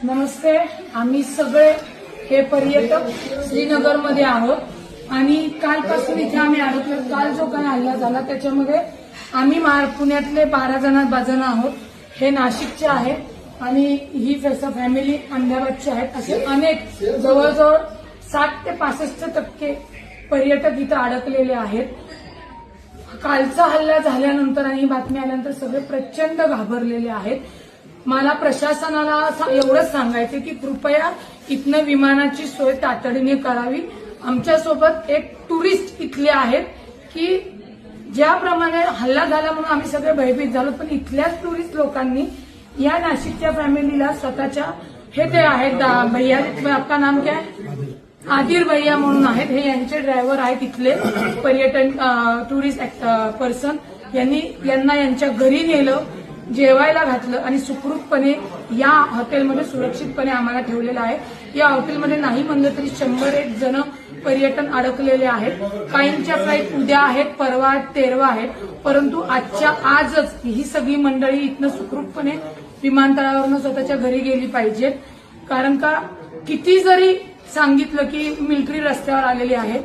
नमस्ते. आम्ही सगळे हे पर्यटक श्रीनगरमध्ये आहोत आणि कालपासून इथे आम्ही अडकलो. काल जो काही हल्ला झाला त्याच्यामध्ये आम्ही पुण्यातले 12 जण आहोत. हे नाशिकचे आहेत आणि ही फॅमिली अहमदाबादची आहेत. असे अनेक जवळजवळ 60 ते 65% पर्यटक इथं अडकलेले आहेत. कालचा हल्ला झाल्यानंतर आणि ही बातमी आल्यानंतर सगळे प्रचंड घाबरलेले आहेत. मला प्रशासनाला एवढंच सांगायचं की कृपया इथनं विमानाची सोय तातडीने करावी. आमच्यासोबत एक टुरिस्ट इथले आहेत की ज्याप्रमाणे हल्ला झाला म्हणून आम्ही सगळे भयभीत झालो, पण इथल्याच टुरिस्ट लोकांनी या नाशिकच्या फॅमिलीला स्वतःच्या हे ते आहेत भैया, आपका नाम क्या है? आदिर भैया म्हणून आहेत. हे यांचे ड्रायव्हर आहेत इथले पर्यटन टुरिस्ट पर्सन. यांना यांच्या घरी नेलं, जेवायला घातलं आणि सुखरूपपणे या हॉटेलमध्ये सुरक्षितपणे आम्हाला ठेवलेलं आहे. या हॉटेलमध्ये नाही म्हणलं तरी 101 जण पर्यटन अडकलेले आहेत. काहींच्या फ्लाईट उद्या आहेत, परवा 13 आहेत, परंतु आजच ही सगळी मंडळी इथनं सुखरूपपणे विमानतळावरून स्वतःच्या घरी गेली पाहिजेत. कारण का किती जरी सांगितलं की मिलिटरी रस्त्यावर आलेली आहे,